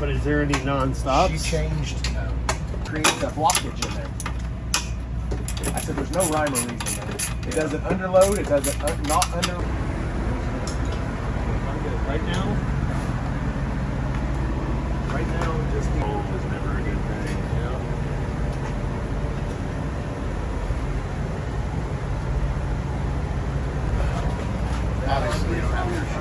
But is there any non-stops? She changed, created a blockage in there. I said, there's no rhyme or reason there. It doesn't underload, it doesn't not under. Right now, just home is never a good thing, you know? Obviously, you don't have your shit.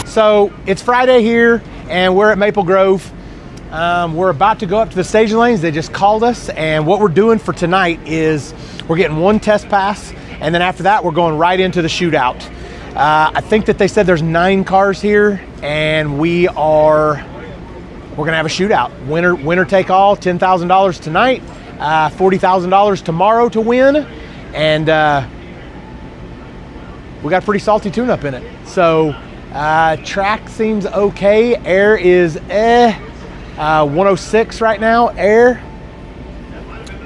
So it's Friday here and we're at Maple Grove. We're about to go up to the staging lanes. They just called us, and what we're doing for tonight is we're getting one test pass, and then after that we're going right into the shootout. I think that they said there's 9 cars here, and we're gonna have a shootout. Winner take all, $10,000 tonight, $40,000 tomorrow to win, and we got a pretty salty tune-up in it. So track seems okay. Air is 106 right now, air.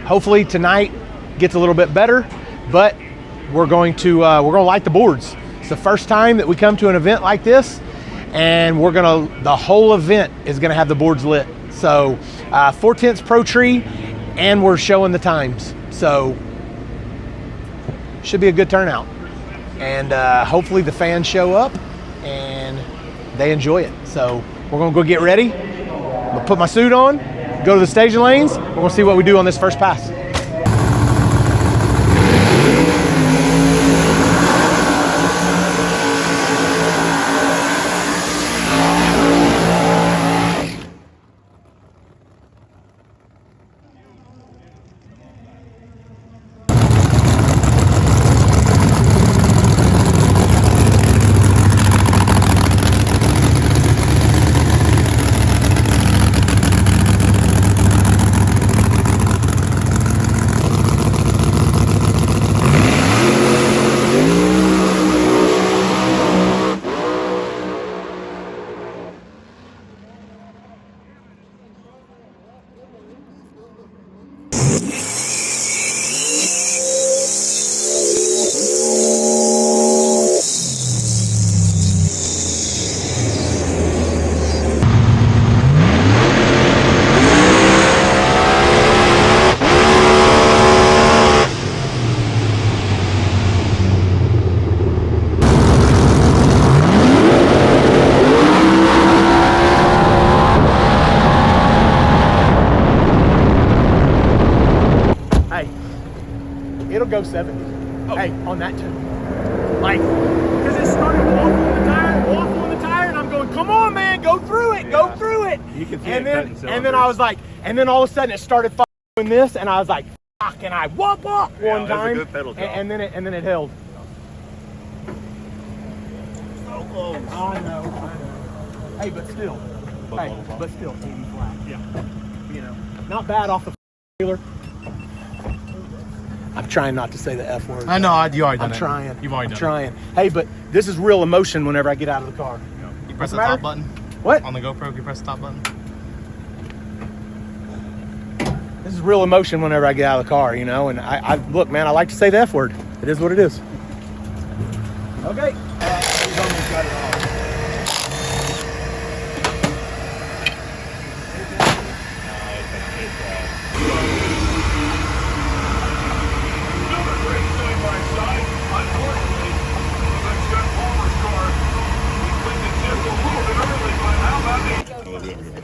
Hopefully tonight gets a little bit better, but we're going to light the boards. It's the first time that we come to an event like this, and the whole event is gonna have the boards lit. So 4/10 Pro Tree, and we're showing the times. So should be a good turnout. And hopefully the fans show up and they enjoy it. So we're gonna go get ready. I'm gonna put my suit on, go to the staging lanes. We're gonna see what we do on this first pass. It'll go 70. Oh. Hey, on that too. Like, because it started walking on the tire, and I'm going, come on, man, go through it, go through it. You can see and it then I was like, and then all of a sudden it started doing this, and I was like, fuck, and I whoop one time, a good pedal job. and then it held. So close. I know. Hey, but still, 80 flat. Yeah. You know, not bad off the dealer. I'm trying not to say the F word. I know, you already done it. I'm trying. You've already done trying. Hey, but this is real emotion whenever I get out of the car. You press the matter? top button? What? On the GoPro, you press the top button? This is real emotion whenever I get out of the car, you know, and I look, man, I like to say the F word. It is what it is. Okay.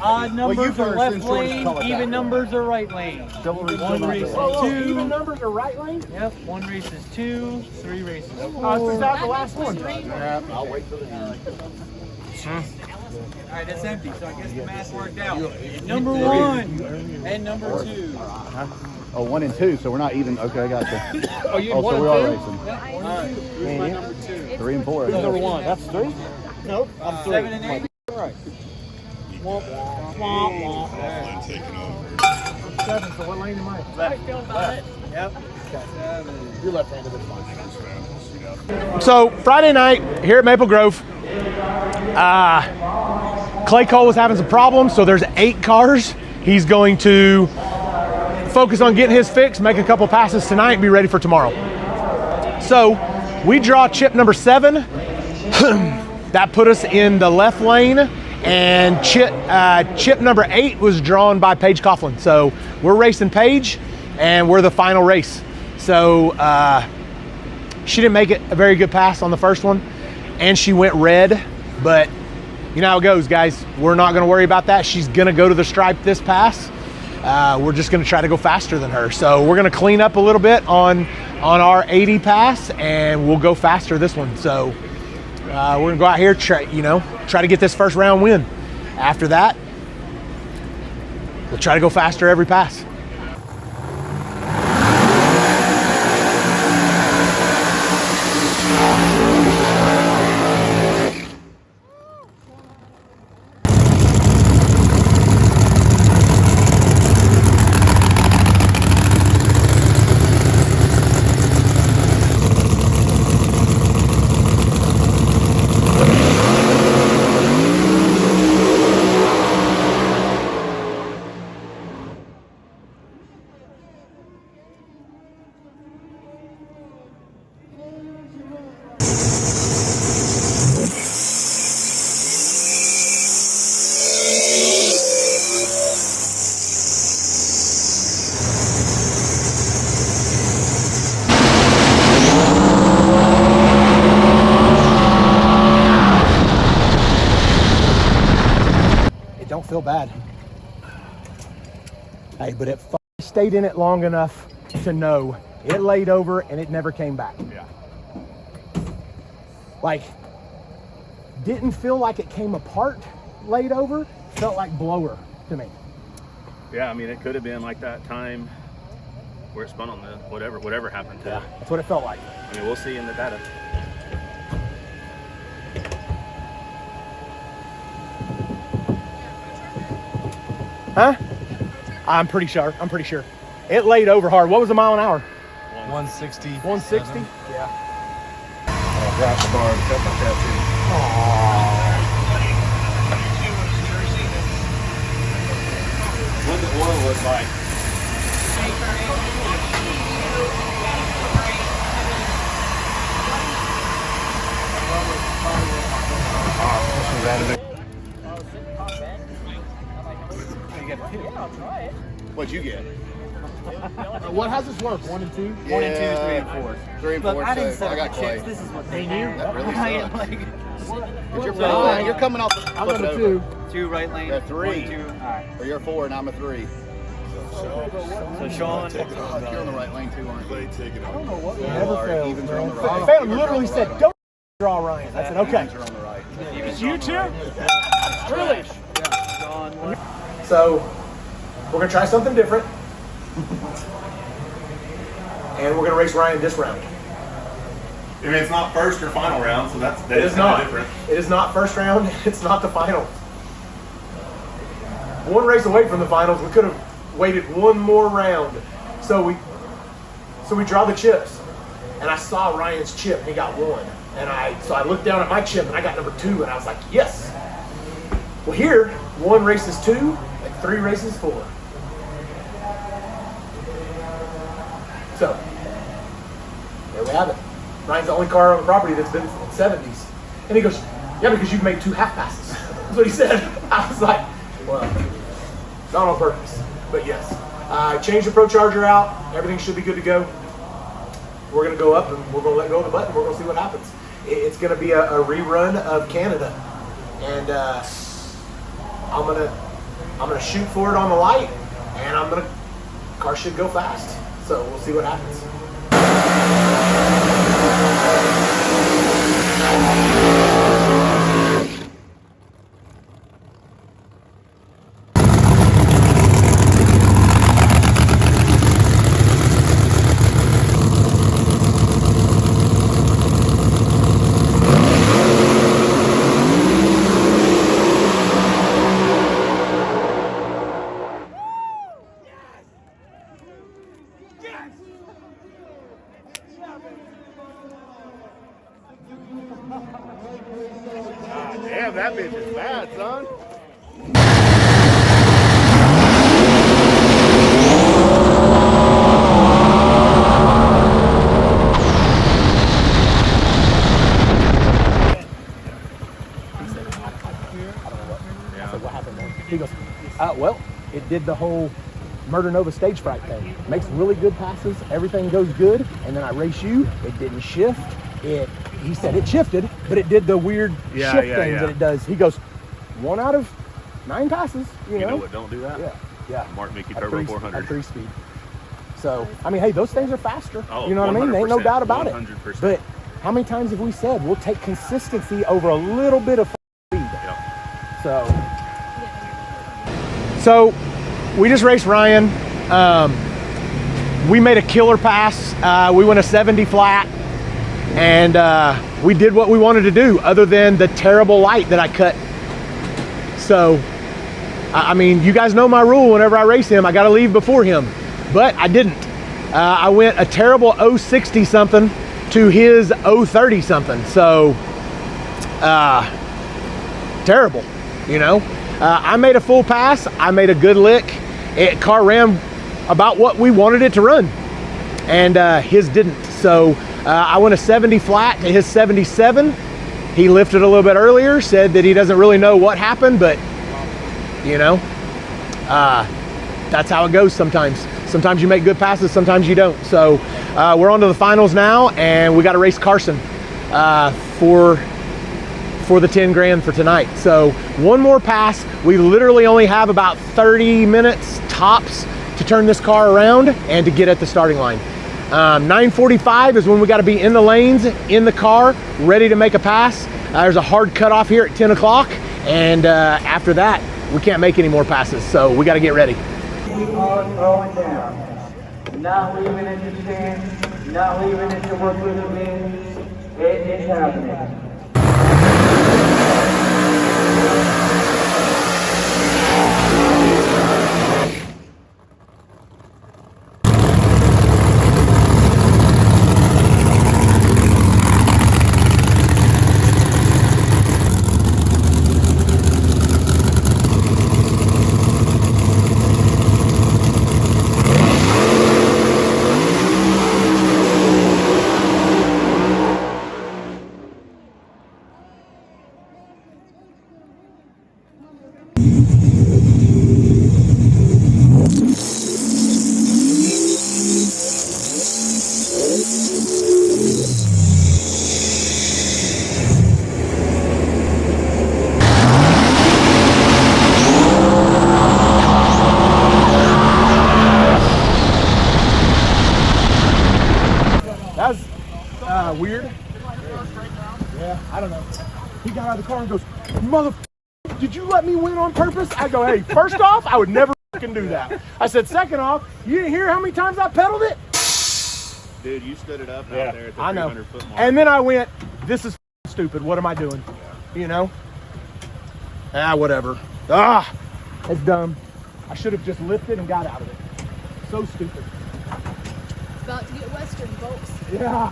Odd numbers are left lane, even numbers are right lane. One race is 2. Even numbers are right lane? Yep, one race is 2, 3 races. Oh, it's out the last one. Yeah, I'll wait for the end. All right, that's empty, so I guess the math worked out. Number 1 and number 2. Oh, 1 and 2, so we're not even. Okay, I gotcha. Oh, you Oh, one so we and are 2? racing. All right, who's my number 2? 3 and 4. Number 1. That's 3? Nope, I'm 3. 7 and 8? All right. Womp, womp, womp. 7, so what lane am I? Left. Yep. You're left-handed, it's fine. So Friday night here at Maple Grove, Clay Cole was having some problems, so there's 8 cars. He's going to focus on getting his fix, make a couple passes tonight, and be ready for tomorrow. So we draw chip number 7. That put us in the left lane, and chip number 8 was drawn by Paige Coughlin. So we're racing Paige, and we're the final race. So she didn't make it a very good pass on the first one, and she went red, but you know how it goes, guys. We're not gonna worry about that. She's gonna go to the stripe this pass. We're just gonna try to go faster than her. So we're gonna clean up a little bit on our 80 pass, and we'll go faster this one. So we're gonna go out here, try to get this first round win. After that, we'll try to go faster every pass. Don't feel bad. Hey, but it stayed in it long enough to know it laid over and it never came back. Yeah. Like, didn't feel like it came apart laid over, felt like blower to me. Yeah, I mean, it could have been like that time where it spun on the whatever happened to it. That's what it felt like. I mean, we'll see in the data. Huh? I'm pretty sure. It laid over hard. What was the mile an hour? 160. 160? Yeah. Crash the bar and stuff like that, too. What the oil was like. What'd you get? What, how's this work? 1 and 2? 1 and 2, 3 and 4. 3 and Look, 4. I didn't So set I got up the Clay. chips. This is what they knew? knew. That really Right, sucks. like, You're coming off the I'm flip it number over. 2. 2 right lane. You're 3. 1, 2. All right. Or you're 4 and I'm a 3. So Sean. You're on the right lane too, aren't you? Never Our fails, evens are man. on the right. Phantom literally said, don't draw Ryan. I said, okay. Evens are on the right. You too? Really? Sean. So, we're gonna try something different. And we're gonna race Ryan this round. I mean, it's not first or final round, so that It is not. different. It is not first round. It's not the final. One race away from the finals. We could have waited one more round. So we draw the chips, and I saw Ryan's chip. And he got 1, and I looked down at my chip, and I got number 2, and I was like, yes. Well, here 1 races 2, and 3 races 4. So there we have it. Ryan's the only car on the property that's been in the 70s. And he goes, yeah, because you've made 2 half passes. That's what he said. I was like, well, not on purpose, but yes. I changed the Pro Charger out. Everything should be good to go. We're going to go up and we're going to let go of the button. We're going to see what happens. It's going to be a rerun of Canada. And I'm gonna shoot for it on the light, and car should go fast. So we'll see what happens. Damn, that bitch is bad, son. I said, what happened there? He goes, well, it did the whole Murder Nova stage fright thing. Makes really good passes, everything goes good, and then I race you, it didn't shift. He said it shifted, but it did the weird shift thing that it does. He goes, 1 out of 9 passes, you know what don't do that? Yeah. Mark Mickey Turbo 400. At 3-speed. So, I mean, hey, those things are faster. Oh, you know what I mean? There ain't no doubt about 100%. it. But how many times have we said we'll take consistency over a little bit of speed? Yep. So we just raced Ryan. We made a killer pass. We went a 70 flat, and we did what we wanted to do, other than the terrible light that I cut. So, I mean, you guys know my rule. Whenever I race him, I got to leave before him, but I didn't. I went a terrible 060 something to his 030 something. So, terrible, you know. I made a full pass. I made a good lick. Car ran about what we wanted it to run, and his didn't. So I went a 70 flat to his 77. He lifted a little bit earlier, said that he doesn't really know what happened, but you know, that's how it goes sometimes. Sometimes you make good passes, sometimes you don't. So we're on to the finals now, and we got to race Carson for the 10 grand for tonight. So one more pass. We literally only have about 30 minutes tops to turn this car around and to get at the starting line. 9:45 is when we got to be in the lanes, in the car, ready to make a pass. There's a hard cutoff here at 10 o'clock, and after that, we can't make any more passes, so we got to get ready. Keep on going down. Not leaving it to chance, not leaving it to work with the wind. It is happening. That was weird. Yeah, I don't know. He got out of the car and goes, "Mother, did you let me win on purpose?" I go, "Hey, first off, I would never fucking do that." I said, "Second off, you didn't hear how many times I pedaled it?" Dude, you stood it up out there at the I know. 300-foot mark. And then I went, "This is stupid. What am I doing?" You know? Whatever. It's dumb. I should have just lifted and got out of it. So stupid. About to get Western, folks. Yeah.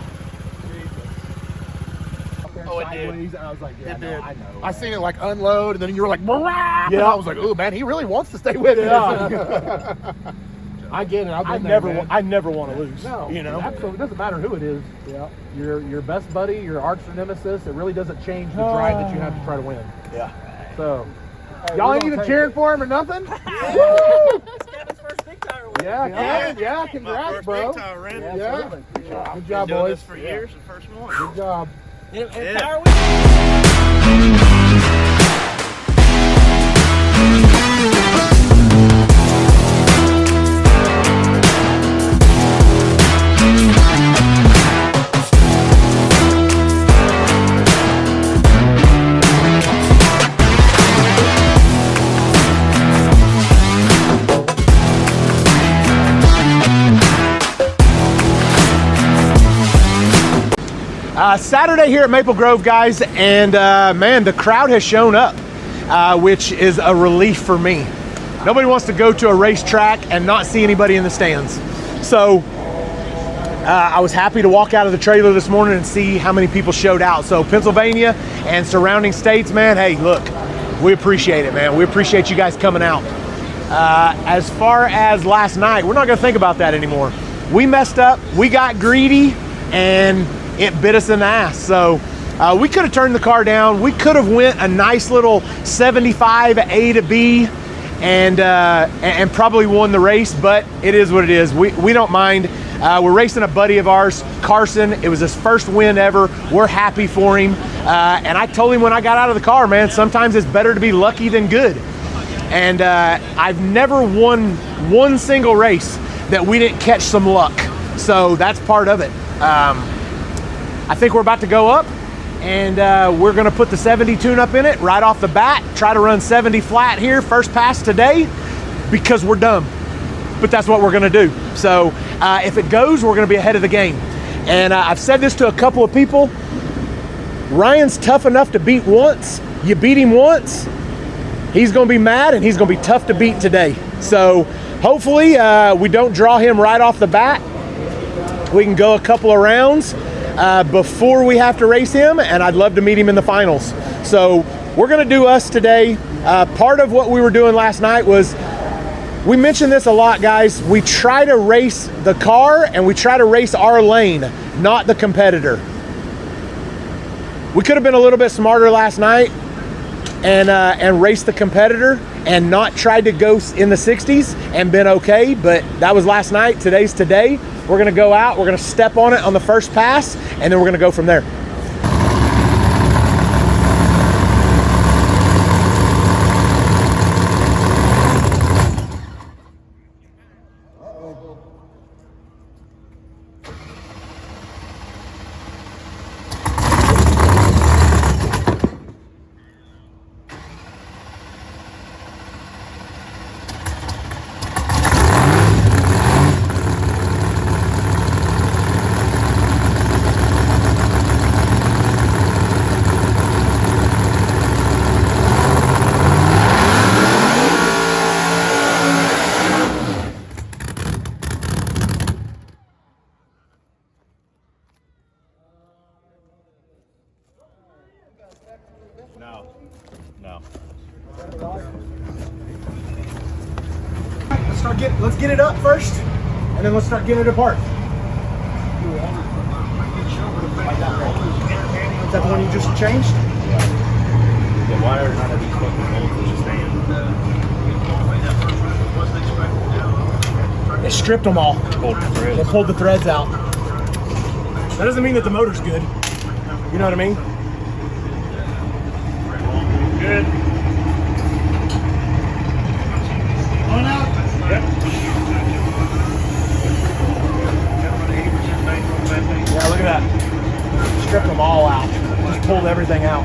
Oh, it did. And I was like, yeah, It no, did. I know. I seen it like unload, and then you were like, "Brrrah!" Yeah. And I was like, "Oh man, he really wants to stay with it." Yeah. I get it. I never want to lose. No, you know, absolutely. It doesn't matter who it is. Yeah, your best buddy, your arch nemesis. It really doesn't change the drive that you have to try to win. Yeah. So, y'all ain't even cheering for him or nothing. Kevin's first big tire win. Yeah, congrats, bro. Yeah, good job, boys. For years, the first one. Good job. And tire win. Saturday here at Maple Grove, guys, and man, the crowd has shown up, which is a relief for me. Nobody wants to go to a racetrack and not see anybody in the stands. So I was happy to walk out of the trailer this morning and see how many people showed out. So Pennsylvania and surrounding states, man, hey, look, we appreciate it, man. We appreciate you guys coming out. As far as last night, we're not gonna think about that anymore. We messed up, we got greedy, and it bit us in the ass. So we could have turned the car down. We could have went a nice little 75 A to B and probably won the race, but it is what it is. We don't mind. We're racing a buddy of ours, Carson. It was his first win ever. We're happy for him. And I told him when I got out of the car, man, sometimes it's better to be lucky than good. And I've never won one single race that we didn't catch some luck. So that's part of it. I think we're about to go up, and we're gonna put the 70 tune-up in it right off the bat, try to run 70 flat here, first pass today, because we're dumb. But that's what we're gonna do. So if it goes, we're gonna be ahead of the game. And I've said this to a couple of people, Ryan's tough enough to beat once. You beat him once, he's gonna be mad, and he's gonna be tough to beat today. So hopefully we don't draw him right off the bat. We can go a couple of rounds before we have to race him, and I'd love to meet him in the finals. So we're gonna do us today. Part of what we were doing last night was, we mention this a lot, guys, we try to race the car and we try to race our lane, not the competitor. We could have been a little bit smarter last night and race the competitor and not tried to go in the 60s and been okay, but that was last night. Today's today. We're gonna go out, we're gonna step on it on the first pass, and then we're gonna go from there. No. Let's get it up first, and then let's start getting it apart. Is that the one you just changed? The wire not having fucking bolts to stand. They stripped them all. They pulled the threads out. That doesn't mean that the motor's good. You know what I mean? Good. On out. Yep. Yeah, look at that. Stripped them all out. Just pulled everything out.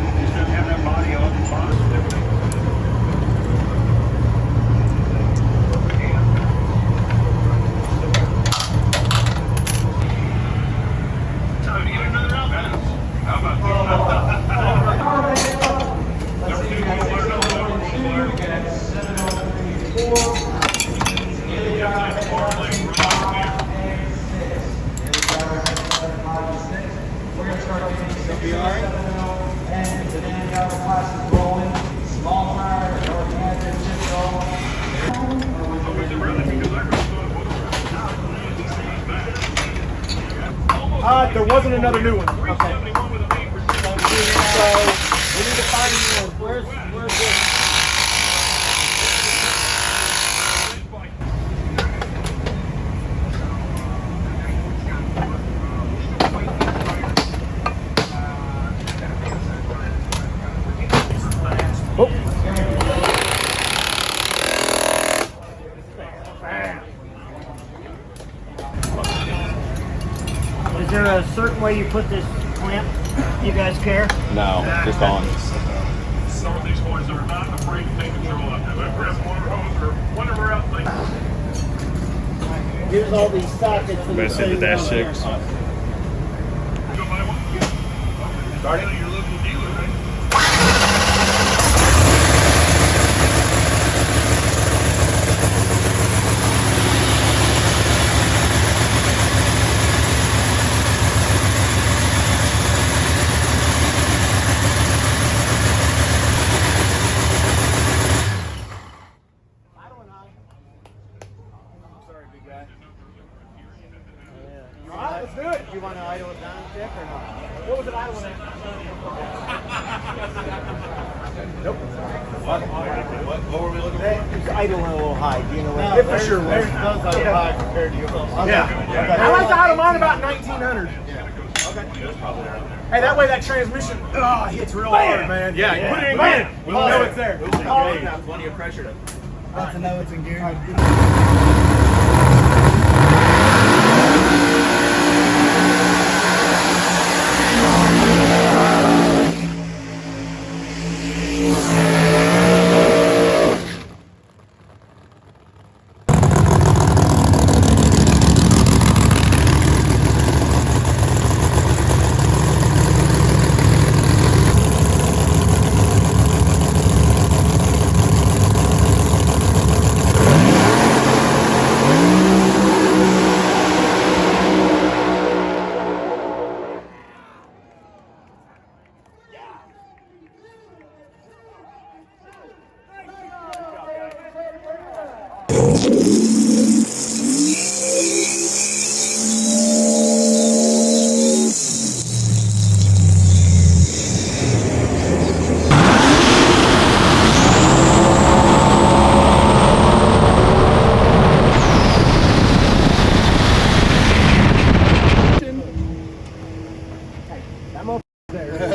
There wasn't another new one. Okay. So we need to find one. Where's this? Is there a certain way you put this clamp? You guys care? No, just on. Some of these boys are not afraid to take control of them. Grab a motor hose or whatever else they Here's all these sockets for the Best in the dash 6. go buy one. Starting your local dealer, right? All right, let's do it. You want to idle it down, Dick, or not? What was it idling at? Nope. What were we looking for? It's idling a little high. Do you know what? Yeah, for sure. Theirs does idle high compared to yours. Yeah. I like to idle mine about 1900. Hey, that way that transmission hits real hard, man. Yeah, Put it in man. gear. We'll know it's there. Plenty of pressure to. That's to know it's in gear.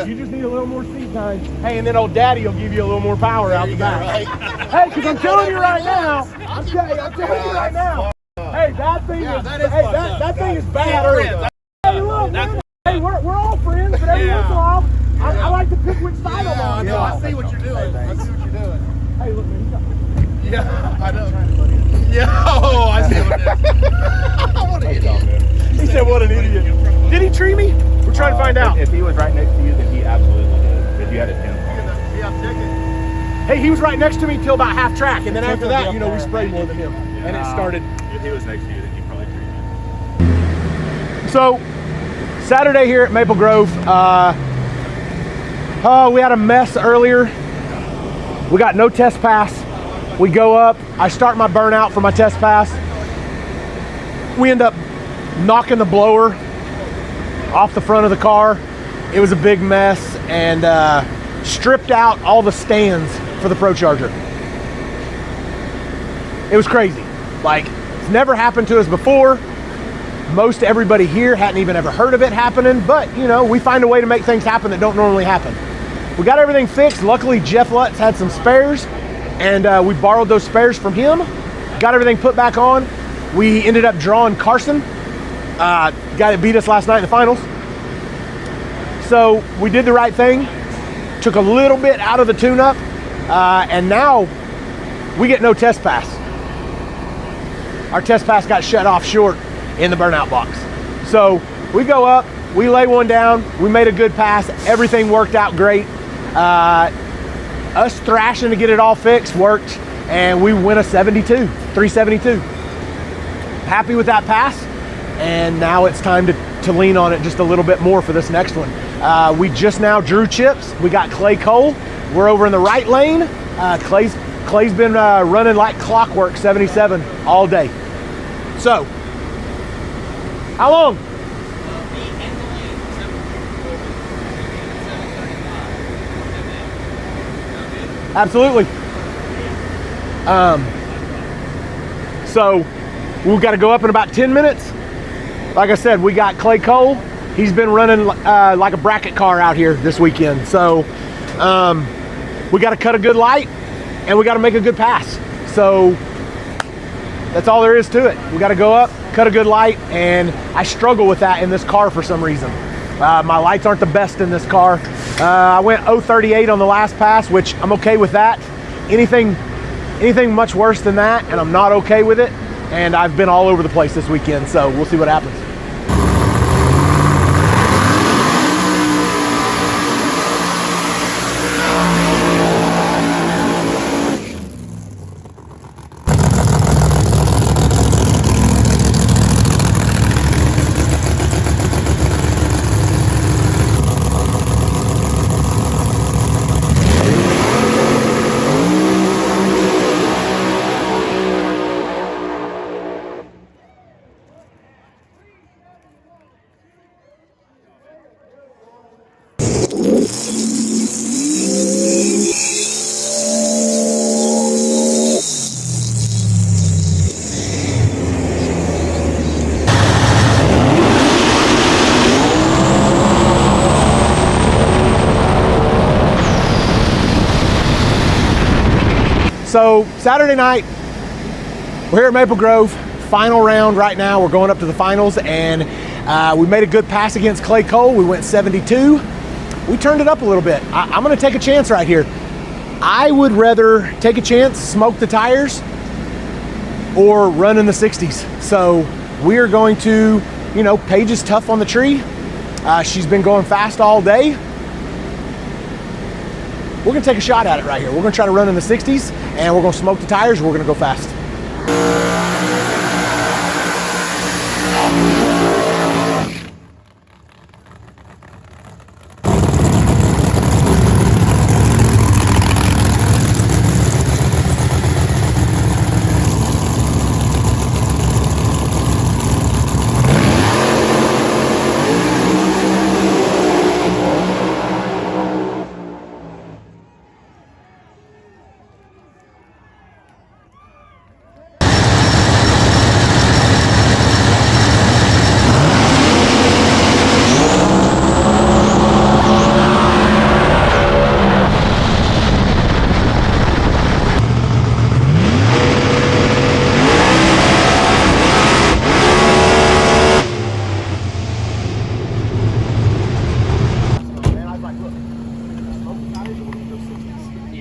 You just need a little more seat time. Hey, and then old daddy will give you a little more power out the back. Hey, because I'm telling you right now, I'm telling you right now. Hey, that thing is that thing is bad early. Hey, look, man. Hey, we're all friends, but every once in a while, I like to pick which side I'm on. Yeah, I see what you're doing. I see what you're doing. Hey, look, man. Yeah, I know. Yeah, oh, I see what it is. What an idiot. He said, "What an idiot." Did he tree me? We're trying to find out. If he was right next to you, then he absolutely did. If you had a 10. Hey, he was right next to me till about half track, and then after that, you know, we sprayed more than him, and it started. If he was next to you, then he probably treated you. So, Saturday here at Maple Grove, we had a mess earlier. We got no test pass. We go up, I start my burnout for my test pass. We end up knocking the blower off the front of the car. It was a big mess, and stripped out all the stands for the Pro Charger. It was crazy. Like, it's never happened to us before. Most everybody here hadn't even ever heard of it happening, but you know, we find a way to make things happen that don't normally happen. We got everything fixed. Luckily, Jeff Lutz had some spares, and we borrowed those spares from him. Got everything put back on. We ended up drawing Carson, guy that beat us last night in the finals. So we did the right thing. Took a little bit out of the tune-up, and now we get no test pass. Our test pass got shut off short in the burnout box. So we go up, we lay one down, we made a good pass, everything worked out great. Us thrashing to get it all fixed worked, and we win a 372. Happy with that pass, and now it's time to lean on it just a little bit more for this next one. We just now drew chips. We got Clay Cole. We're over in the right lane. Clay's been running like clockwork 77 all day. So, how long? Absolutely. So we've got to go up in about 10 minutes. Like I said, we got Clay Cole. He's been running like a bracket car out here this weekend. So we got to cut a good light, and we got to make a good pass. So that's all there is to it. We got to go up, cut a good light, and I struggle with that in this car for some reason. My lights aren't the best in this car. I went 038 on the last pass, which I'm okay with that. Anything much worse than that, and I'm not okay with it. And I've been all over the place this weekend, so we'll see what happens. So Saturday night, we're here at Maple Grove, final round right now. We're going up to the finals, and we made a good pass against Clay Cole. We went 72. We turned it up a little bit. I'm gonna take a chance right here. I would rather take a chance, smoke the tires, or run in the 60s. So we are going to, you know, Paige is tough on the tree. She's been going fast all day. We're gonna take a shot at it right here. We're gonna try to run in the 60s, and we're gonna smoke the tires, and we're gonna go fast.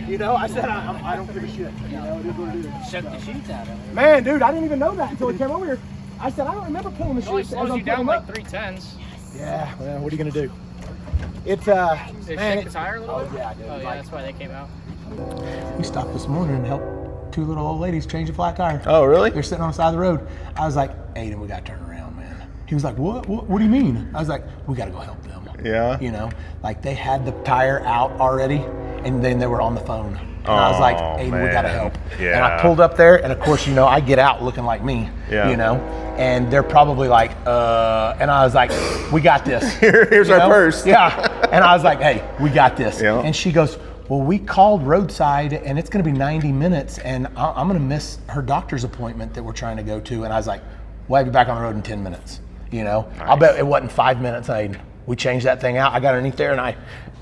You know, I said I don't give a shit. You know, it is what it is. Shut the sheets out of it. Man, dude, I didn't even know that until he came over here. I said I don't remember pulling the sheets. Slows you down like 310s. Yeah, well, what are you gonna do? It's They man, shake the tire a little bit? yeah, dude. Oh, yeah, that's why they came out. We stopped this morning and helped two little old ladies change a flat tire. Oh, really? They're sitting on the side of the road. I was like, Aiden, we gotta turn around, man. He was like, what do you mean? I was like, we gotta go help them. Yeah. You know, like they had the tire out already, and then they were on the phone. And I was like, Aiden, we gotta help. Yeah. And I pulled up there, and of course, you know, I get out looking like me. Yeah. You know, and they're probably like, and I was like, we got this. Here's You our know? purse. Yeah. And I was like, hey, we got this. Yeah. And she goes, well, we called roadside, and it's gonna be 90 minutes, and I'm gonna miss her doctor's appointment that we're trying to go to. And I was like, we'll have you back on the road in 10 minutes. You know, Nice. I'll bet it wasn't 5 minutes, Aiden. We changed that thing out. I got underneath there, and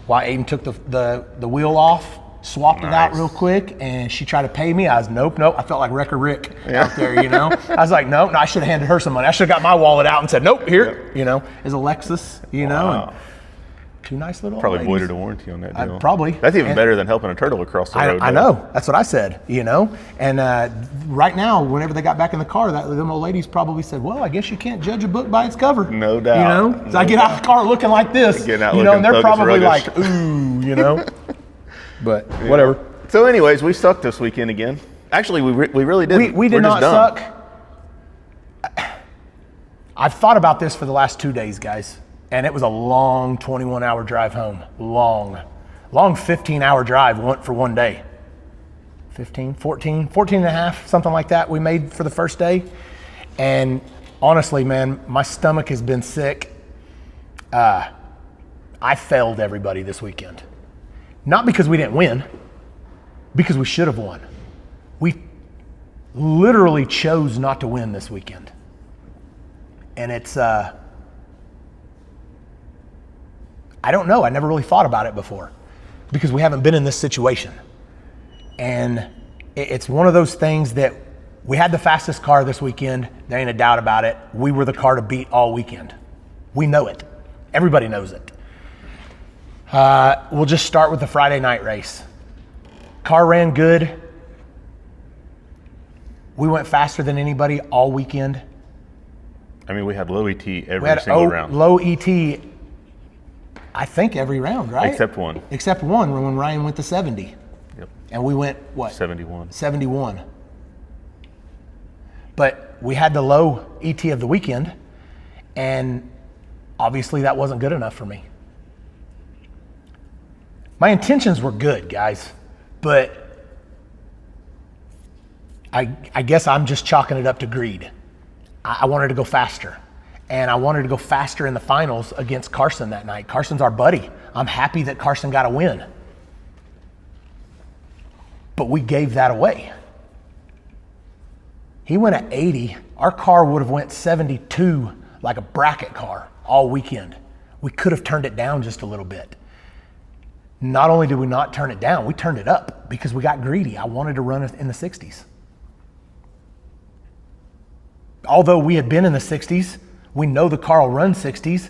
while Aiden took the wheel off, swapped it out Nice. real quick, and she tried to pay me. I was, nope. I felt like Wrecker Rick out there, you know? I was like, no, I should have handed her some money. I should have got my wallet out and said, nope, here, you know, is a Lexus, you know? Wow. And two nice little Probably ladies. voided a warranty on that deal. Probably. That's even And- better than helping a turtle across the road. I though. know. That's what I said, you know? And right now, whenever they got back in the car, them old ladies probably said, well, I guess you can't judge a book by its cover. No doubt. You know? So No I get out of the car looking like this, Getting out you know, and looking they're thuggish probably ruggish. like, ooh, you know? But whatever. So anyways, we sucked this weekend again. Actually, we really didn't. We did We're not just dumb. suck. I've thought about this for the last 2 days, guys. And it was a long 21-hour drive home. Long 15-hour drive for one day. 14 and a half, something like that we made for the first day. And honestly, man, my stomach has been sick. I failed everybody this weekend. Not because we didn't win, because we should have won. We literally chose not to win this weekend. And it's, I don't know, I never really thought about it before because we haven't been in this situation. And it's one of those things that we had the fastest car this weekend. There ain't a doubt about it. We were the car to beat all weekend. We know it. Everybody knows it. We'll just start with the Friday night race. Car ran good. We went faster than anybody all weekend. I mean, we had low ET every We had single round. low ET, I think every round, right? Except one. Except one, when Ryan went to 70. Yep. And we went, what? 71. 71. But we had the low ET of the weekend, and obviously that wasn't good enough for me. My intentions were good, guys, but I guess I'm just chalking it up to greed. I wanted to go faster, and I wanted to go faster in the finals against Carson that night. Carson's our buddy. I'm happy that Carson got a win. But we gave that away. He went at 80. Our car would have went 72 like a bracket car all weekend. We could have turned it down just a little bit. Not only did we not turn it down, we turned it up because we got greedy. I wanted to run it in the 60s. Although we had been in the 60s, we know the car will run 60s.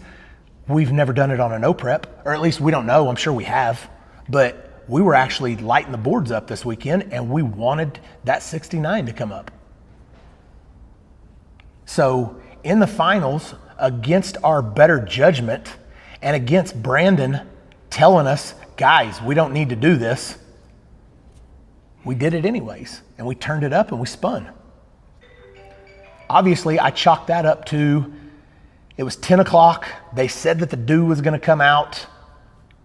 We've never done it on a no prep, or at least we don't know. I'm sure we have, but we were actually lighting the boards up this weekend and we wanted that 69 to come up. So in the finals, against our better judgment and against Brandon telling us, guys, we don't need to do this, we did it anyways, and we turned it up and we spun. Obviously, I chalked that up to, it was 10 o'clock. They said that the dew was going to come out,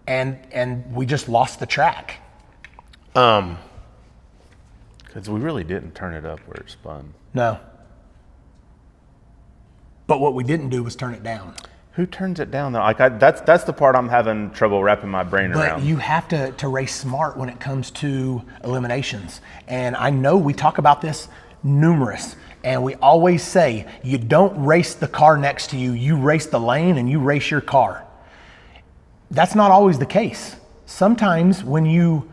and we just lost the track. Because we really didn't turn it up where it spun. No. But what we didn't do was turn it down. Who turns it down though? Like that's the part I'm having trouble wrapping my brain around. But you have to race smart when it comes to eliminations. And I know we talk about this numerous. And we always say, you don't race the car next to you, you race the lane and you race your car. That's not always the case. Sometimes when you,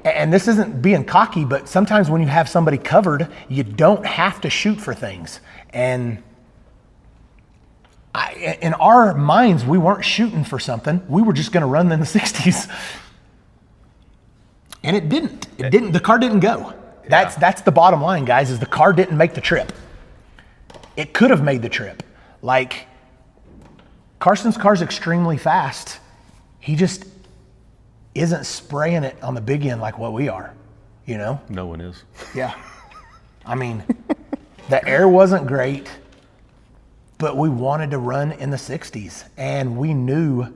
and this isn't being cocky, but sometimes when you have somebody covered, you don't have to shoot for things. And in our minds, we weren't shooting for something. We were just gonna run in the 60s. And it didn't, the car didn't go. That's the bottom line, guys, is the car didn't make the trip. It could have made the trip. Like, Carson's car's extremely fast. He just isn't spraying it on the big end like what we are, you know? No one is. Yeah. I mean, the air wasn't great, but we wanted to run in the 60s, and we knew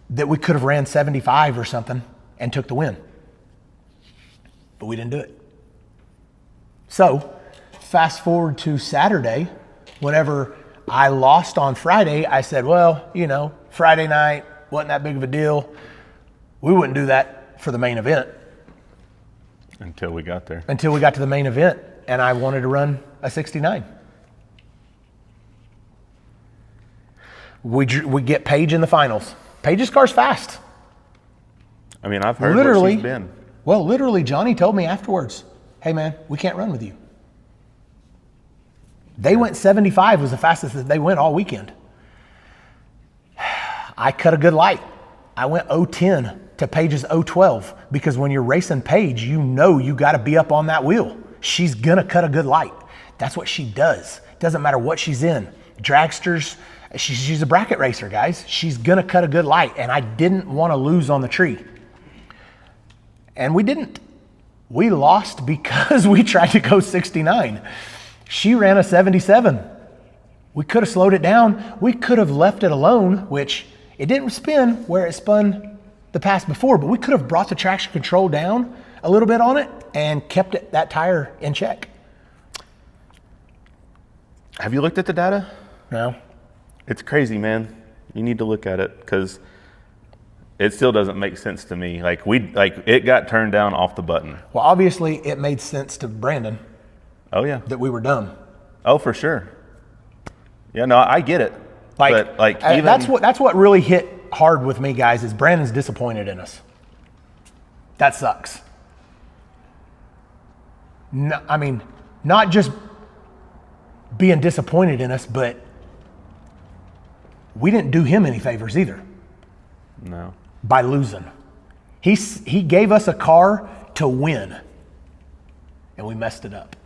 that we could have ran 75 or something and took the win. But we didn't do it. So fast forward to Saturday, whenever I lost on Friday, I said, well, you know, Friday night wasn't that big of a deal. We wouldn't do that for the main event. Until we got there. Until we got to the main event, and I wanted to run a 69. We get Paige in the finals. Paige's car's fast. I mean, I've heard literally, where she's been. Well, literally, Johnny told me afterwards, hey man, we can't run with you. They went 75 was the fastest that they went all weekend. I cut a good light. I went 010 to Paige's 012 because when you're racing Paige, you know you got to be up on that wheel. She's gonna cut a good light. That's what she does. Doesn't matter what she's in. Dragsters, she's a bracket racer, guys. She's gonna cut a good light, and I didn't want to lose on the tree. And we didn't. We lost because we tried to go 69. She ran a 77. We could have slowed it down. We could have left it alone, which it didn't spin where it spun the pass before, but we could have brought the traction control down a little bit on it and kept that tire in check. Have you looked at the data? No. It's crazy, man. You need to look at it because it still doesn't make sense to me. Like it got turned down off the button. Well, obviously it made sense to Brandon. Oh yeah. That we were dumb. Oh, for sure. Yeah, no, I get it. But even that's what really hit hard with me, guys, is Brandon's disappointed in us. That sucks. No, I mean, not just being disappointed in us, but we didn't do him any favors either. No. By losing. He gave us a car to win, and we messed it up.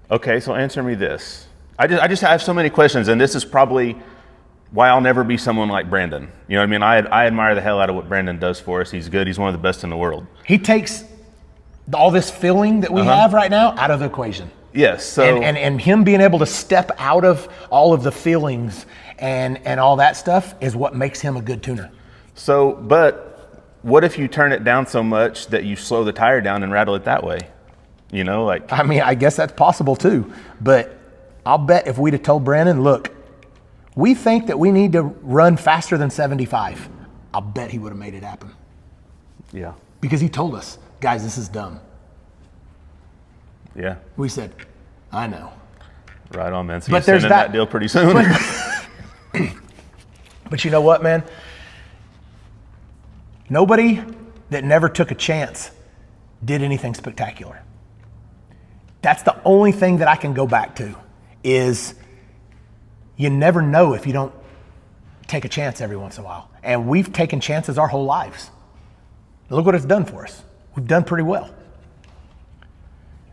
Okay, so answer me this. I just have so many questions, and this is probably why I'll never be someone like Brandon. You know what I mean? I admire the hell out of what Brandon does for us. He's good. He's one of the best in the world. He takes all this feeling that we have right now out of the equation. Yes. So and him being able to step out of all of the feelings and all that stuff is what makes him a good tuner. So, but what if you turn it down so much that you slow the tire down and rattle it that way? You know, like. I mean, I guess that's possible too. But I'll bet if we'd have told Brandon, look, we think that we need to run faster than 75, I'll bet he would have made it happen. Yeah. Because he told us, guys, this is dumb. Yeah. We said, I know. Right on, man. So But you're there's sending that- that deal pretty soon. But you know what, man? Nobody that never took a chance did anything spectacular. That's the only thing that I can go back to is you never know if you don't take a chance every once in a while. And we've taken chances our whole lives. Look what it's done for us. We've done pretty well.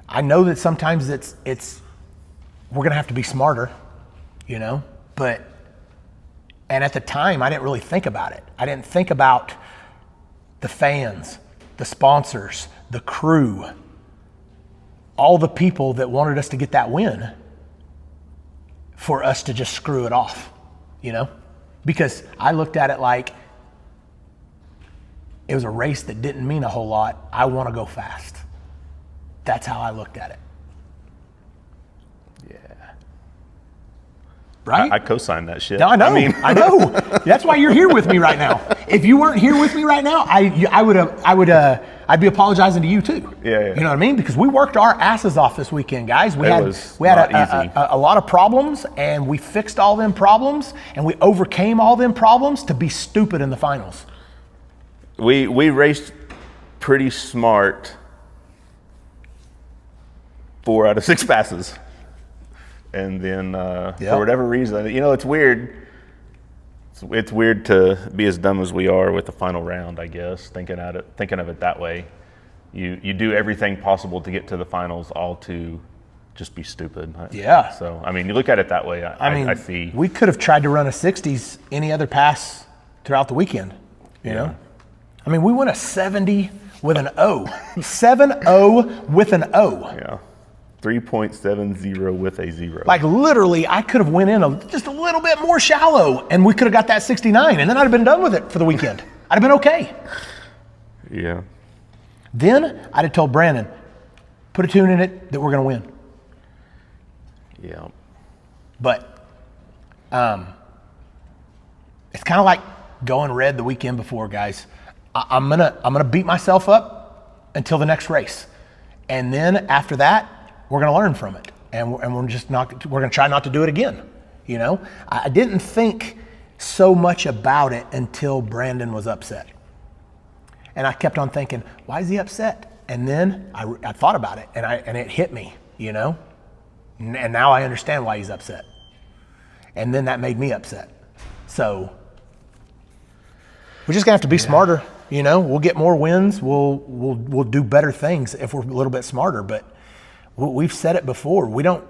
I know that sometimes we're gonna have to be smarter, you know, and at the time I didn't really think about it. I didn't think about the fans, the sponsors, the crew, all the people that wanted us to get that win for us to just screw it off, you know? Because I looked at it like it was a race that didn't mean a whole lot. I want to go fast. That's how I looked at it. Yeah. Right? I co-signed that shit. No, I know. I know. That's why you're here with me right now. If you weren't here with me right now, I'd be apologizing to you too. Yeah. You know what I mean? Because we worked our asses off this weekend, guys. We had easy. a lot of problems, and we fixed all them problems, and we overcame all them problems to be stupid in the finals. We raced pretty smart 4 out of 6 passes. And then for whatever reason, you know, it's weird. It's weird to be as dumb as we are with the final round, I guess, thinking of it that way. You do everything possible to get to the finals, all to just be stupid. Yeah. So, I mean, you look at it that way, I see. We could have tried to run a 60s any other pass throughout the weekend, you know? I mean, we went a 70 with an O. 7-0 with an O. Yeah. 3.70 with a 0. Like literally, I could have went in just a little bit more shallow and we could have got that 69 and then I'd have been done with it for the weekend. I'd have been okay. Yeah. Then I'd have told Brandon, put a tune in it that we're going to win. Yeah. But it's kind of like going red the weekend before, guys. I'm gonna beat myself up until the next race. And then after that, we're going to learn from it, and we're going to try not to do it again. You know, I didn't think so much about it until Brandon was upset, and I kept on thinking, why is he upset? And then I thought about it, and it hit me, you know, and now I understand why he's upset. And then that made me upset. So we're just gonna have to be smarter. You know, we'll get more wins. We'll do better things if we're a little bit smarter. But we've said it before. We're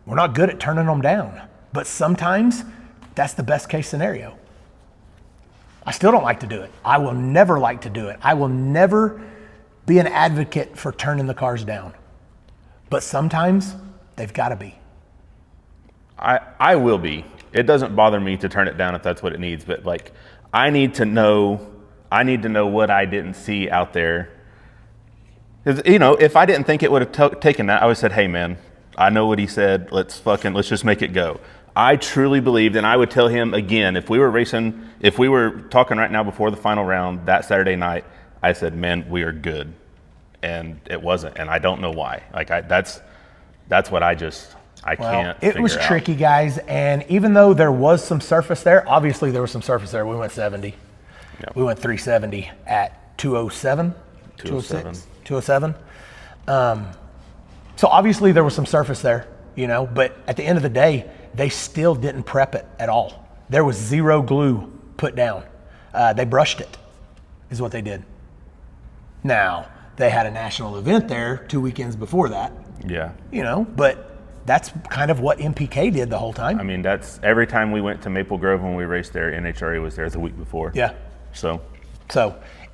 not good at turning them down. But sometimes that's the best case scenario. I still don't like to do it. I will never like to do it. I will never be an advocate for turning the cars down. But sometimes they've got to be. I will be. It doesn't bother me to turn it down if that's what it needs. But like, I need to know what I didn't see out there. Because, you know, if I didn't think it would have taken that, I would have said, hey, man, I know what he said. Let's just make it go. I truly believed, and I would tell him again, if we were talking right now before the final round that Saturday night, I said, man, we are good. And it wasn't, and I don't know why. Like, that's what I can't figure out. It was tricky, guys, and even though there was some surface there, obviously there was some surface there. We went 70. Yep. We went 370 at 207, 206, 207. So obviously there was some surface there, you know, but at the end of the day, they still didn't prep it at all. There was 0 glue put down. They brushed it, is what they did. Now, they had a national event there 2 weekends before that. Yeah. You know, but that's kind of what MPK did the whole time. I mean, that's every time we went to Maple Grove when we raced there, NHRA was there the week before. Yeah. So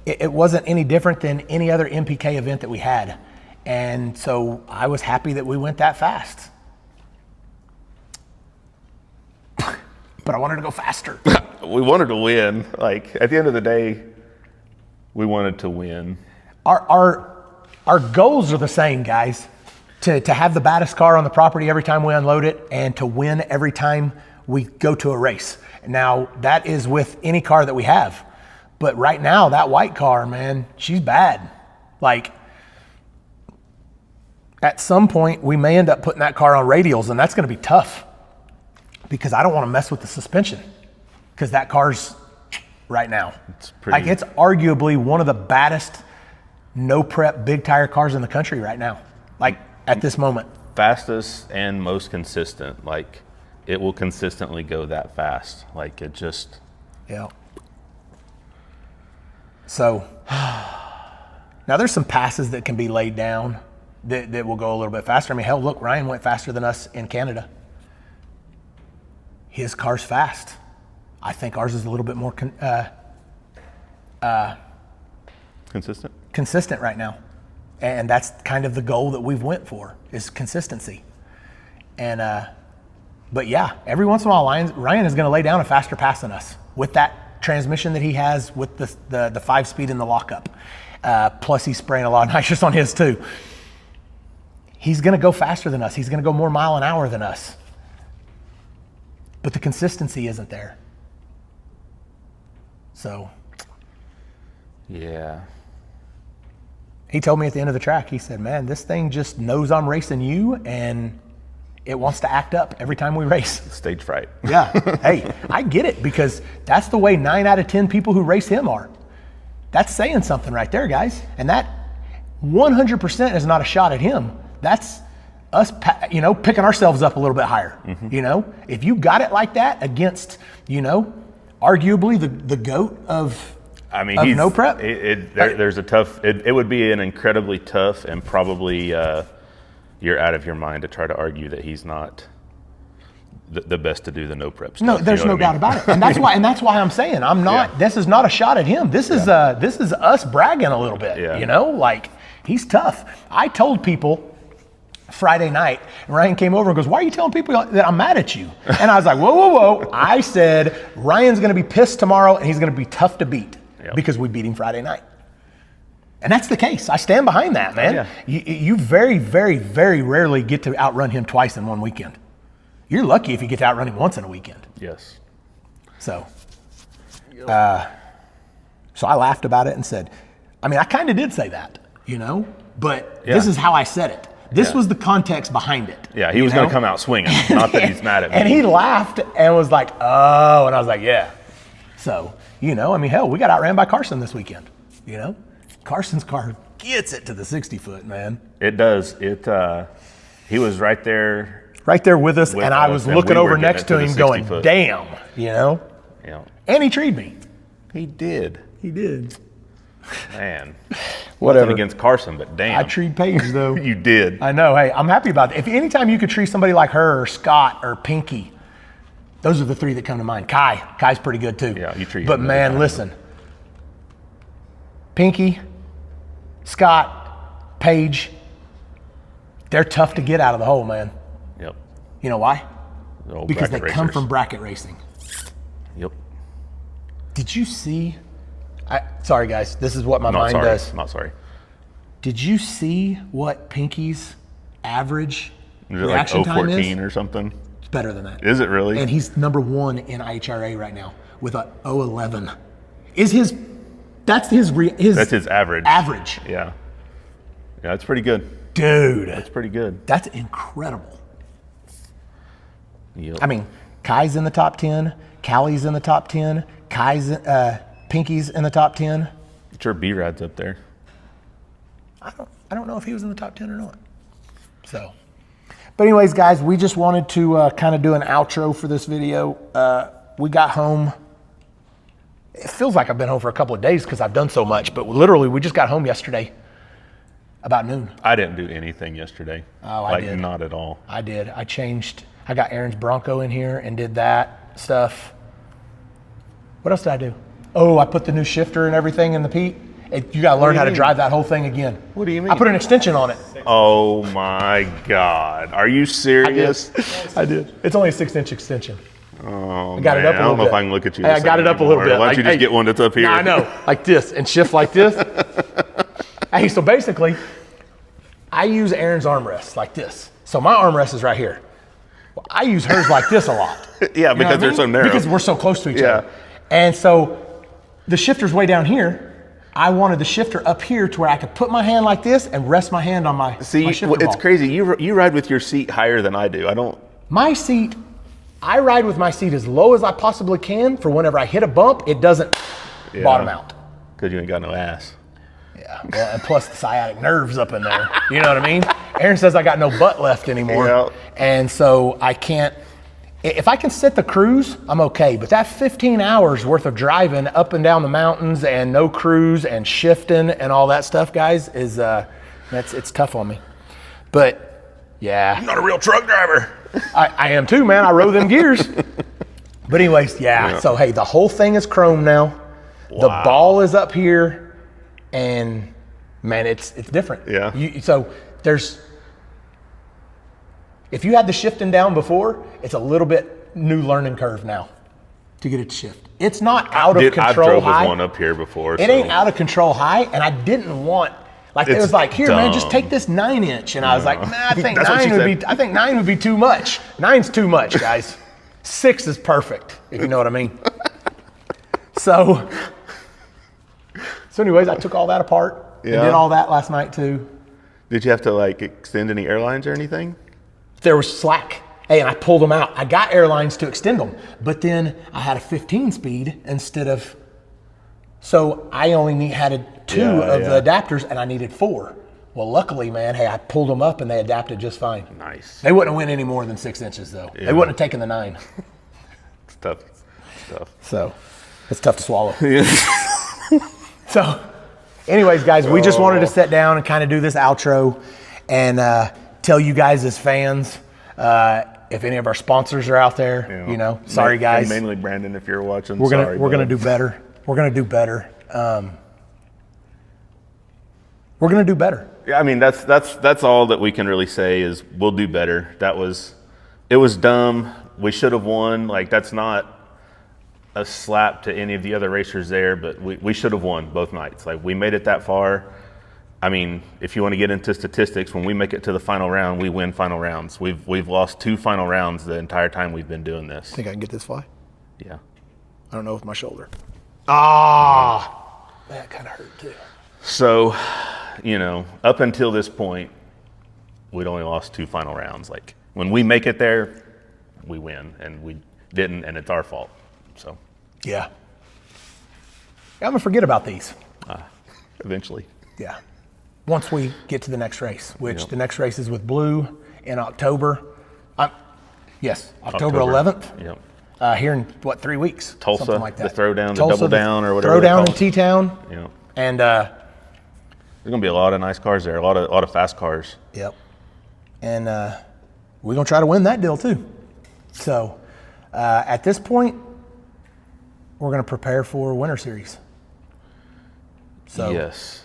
it wasn't any different than any other MPK event that we had. And so I was happy that we went that fast. But I wanted to go faster. We wanted to win. Like, at the end of the day, we wanted to win. Our goals are the same, guys. To have the baddest car on the property every time we unload it and to win every time we go to a race. Now, that is with any car that we have. But right now, that white car, man, she's bad. Like, at some point we may end up putting that car on radials, and that's going to be tough because I don't want to mess with the suspension because that car's right now. It's arguably one of the baddest no prep big tire cars in the country right now. Like at this moment. Fastest and most consistent. Like it will consistently go that fast. Like it just. Yeah. So now there's some passes that can be laid down that will go a little bit faster. I mean, hell, look, Ryan went faster than us in Canada. His car's fast. I think ours is a little bit more consistent right now. And that's kind of the goal that we've went for is consistency. And, but yeah, every once in a while, Ryan is going to lay down a faster pass than us with that transmission that he has with the 5-speed in the lockup. Plus he's spraying a lot of nitrous on his too. He's going to go faster than us. He's going to go more mile an hour than us. But the consistency isn't there. So. Yeah. He told me at the end of the track, he said, man, this thing just knows I'm racing you and it wants to act up every time we race. Stage fright. Yeah. Hey, I get it because that's the way 9 out of 10 people who race him are. That's saying something right there, guys. And that 100% is not a shot at him. That's us, picking ourselves up a little bit higher. Mm-hmm. If you got it like that against, arguably the GOAT of no prep. There's a tough. It would be an incredibly tough and probably you're out of your mind to try to argue that he's not the best to do the no prep stuff. No, there's no doubt about it, and that's why I'm saying I'm not. Yeah. This is not a shot at him. This is us bragging a little bit. Yeah. Like he's tough. I told people Friday night, and Ryan came over and goes, "Why are you telling people that I'm mad at you?" And I was like, "Whoa!" I said Ryan's going to be pissed tomorrow, and he's going to be tough to beat because we beat him Friday night. And that's the case. I stand behind that, man. Oh, yeah. You very, very, very rarely get to outrun him twice in one weekend. You're lucky if you get to outrun him once in a weekend. Yes. So I laughed about it and said, I kind of did say that, but this is how I said it. This was the context behind it. Yeah, he was going to come out swinging, not that he's mad at me. And he laughed and was like, oh, and I was like, yeah. So, hell, we got outran by Carson this weekend, Carson's car gets it to the 60-foot, man. It does. He was right there with us, and I was looking over next to him going, damn, Yeah. And he treed me. He did. Man. Whatever. Nothing against Carson, but damn. I treed Paige, though. You did. I know. Hey, I'm happy about it. If anytime you could treat somebody like her or Scott or Pinky, those are the three that come to mind. Kai's pretty good, too. Yeah, you treat him. But, man, listen. Pinky, Scott, Paige, they're tough to get out of the hole, man. Yep. You know why? Because they come racers. from bracket racing. Yep. Did you see? Sorry, guys. This is what my mind does. Not sorry. Did you see what Pinky's average reaction time is? Is it like 014 or something? It's better than that. Is it really? And he's number 1 in IHRA right now with a 011. That's his average. Average. Yeah. Yeah, that's pretty good. Dude. That's pretty good. That's incredible. Yep. Kai's in the top 10. Callie's in the top 10. Pinky's in the top 10. Sure, B-Rad's up there. I don't know if he was in the top 10 or not. So, but anyways, guys, we just wanted to kind of do an outro for this video. We got home. It feels like I've been home for a couple of days because I've done so much, but literally we just got home yesterday about noon. I didn't do anything yesterday. Oh, I did. Not at all. I did. I got Aaron's Bronco in here and did that stuff. What else did I do? Oh, I put the new shifter and everything in the Pete. You got to learn how to drive that whole thing again. What do you mean? I put an extension on it. Oh my God. Are you serious? I did. It's only a 6-inch extension. Oh, I got it up a little bit. I don't know if I can look at you. Hey, I got it up a little bit. Why don't you just get one that's up here? I know. Like this and shift like this. Hey, so basically, I use Aaron's armrest like this. So my armrest is right here. Well, I use hers like this a lot. Yeah, because they're so narrow. Because we're so close to each other. And so the shifter's way down here, I wanted the shifter up here to where I could put my hand like this and rest my hand on my See, my shifter it's ball. crazy. You ride with your seat higher than I do. I don't. My seat, I ride with my seat as low as I possibly can for whenever I hit a bump, it doesn't bottom out. Because you ain't got no ass. Yeah, well, and plus the sciatic nerves up in there. You know what I mean? Aaron says I got no butt left anymore. Yeah. And so I can't, if I can sit the cruise, I'm okay. But that 15 hours worth of driving up and down the mountains and no cruise and shifting and all that stuff, guys, is it's tough on me. But yeah. I'm not a real truck driver. I am too, man. I row them gears. But anyways, yeah. So hey, the whole thing is chrome now. Wow. The ball is up here, and man, it's different. Yeah. So there's, if you had the shifting down before, it's a little bit new learning curve now to get it to shift. It's not out of control I've drove high. with one up here before. It ain't out of control high, and I didn't want. Like it It's was like, here, man, just dumb. take this 9-inch, and I was like, nah, I think That's what she 9 would be. said. I think 9 would be too much. 9's too much, guys. 6 is perfect, if you know what I mean. So anyways, I took all that apart and Yeah. did all that last night too. Did you have to like extend any airlines or anything? There was slack. Hey, and I pulled them out. I got airlines to extend them, but then I had a 15 speed instead of. So I only had 2 of the adapters, and I needed 4. Well, luckily, man, hey, I pulled them up and they adapted just fine. Nice. They wouldn't have went any more than 6 inches though. Yeah. They wouldn't have taken the 9. It's tough. Stuff. So it's tough to swallow. So anyways, guys, we just wanted to sit down and kind of do this outro and tell you guys as fans, if any of our sponsors are out there, you know, sorry guys. And mainly Brandon, if you're watching. We're sorry, gonna do better. We're gonna do better. We're gonna do better. Yeah, I mean that's all that we can really say is we'll do better. It was dumb. We should have won. Like that's not a slap to any of the other racers there, but we should have won both nights. Like we made it that far. I mean, if you want to get into statistics, when we make it to the final round, we win final rounds. We've lost 2 final rounds the entire time we've been doing this. Think I can get this fly? Yeah. I don't know with my shoulder. That kind of hurt too. So, you know, up until this point, we'd only lost 2 final rounds. Like when we make it there, we win, and we didn't, and it's our fault. So, Yeah. I'm gonna forget about these. eventually. Yeah. Once we get to the next race, which Yep. the next race is with Blue in October. Yes, October 11th. Yep. Here in what, 3 weeks? Tulsa, something like that. the throwdown, the Tulsa, double down, or whatever. Throwdown in they're called. T-Town, Yep. and There's gonna be a lot of nice cars there. A lot of fast cars. yep, and we're gonna try to win that deal too. So at this point, we're gonna prepare for Winter Series. So Yes.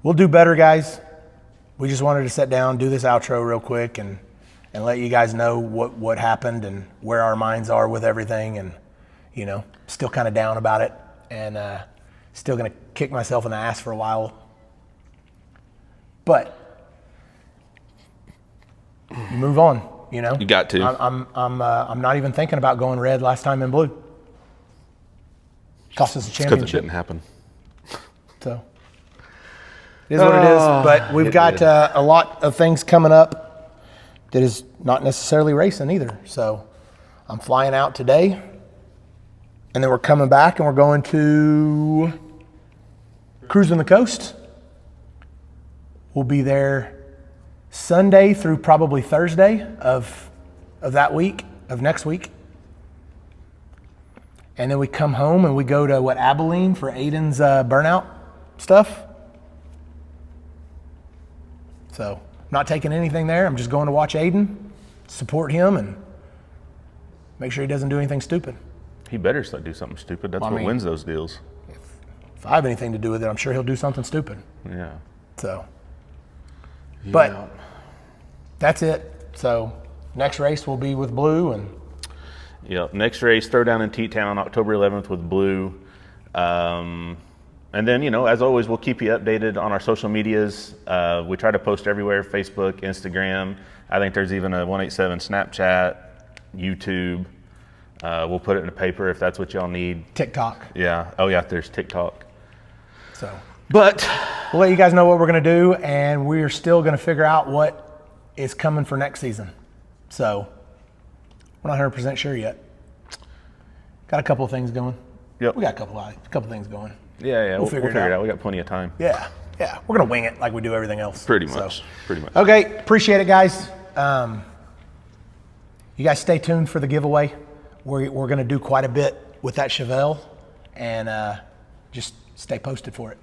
we'll do better, guys. We just wanted to sit down, do this outro real quick, and let you guys know what happened and where our minds are with everything, and you know, still kind of down about it, and still gonna kick myself in the ass for a while. But you move on, you know. You got to. I'm not even thinking about going red last time in Blue. Cost us a Because it championship. didn't happen. So it is what it is. But we've got a lot of things coming up that is not necessarily racing either. So I'm flying out today, and then we're coming back and we're going to Cruising the Coast. We'll be there Sunday through probably Thursday of that week, of next week. And then we come home and we go to Abilene for Aiden's burnout stuff. So I'm not taking anything there. I'm just going to watch Aiden, support him, and make sure he doesn't do anything stupid. He better do something stupid. That's Well, I what mean- wins those deals. If I have anything to do with it, I'm sure he'll do something stupid. Yeah. So, but that's it. So next race will be with Blue, and Yeah. Next race, Throwdown in T-Town, October 11th with Blue. And then, you know, as always, we'll keep you updated on our social medias. We try to post everywhere, Facebook, Instagram. I think there's even a 187 Snapchat, YouTube. We'll put it in the paper if that's what y'all need. TikTok. Yeah. Oh, yeah, there's TikTok. So, But we'll let you guys know what we're going to do, and we're still going to figure out what is coming for next season. So, we're not 100% sure yet. Got a couple of things going. Yep. We got a couple things going. yeah, we'll figure figure it it out. out. We got plenty of time. Yeah. We're going to wing it like we do everything else. Pretty So, much. Pretty much. okay, appreciate it, guys. You guys stay tuned for the giveaway. We're going to do quite a bit with that Chevelle, and just stay posted for it.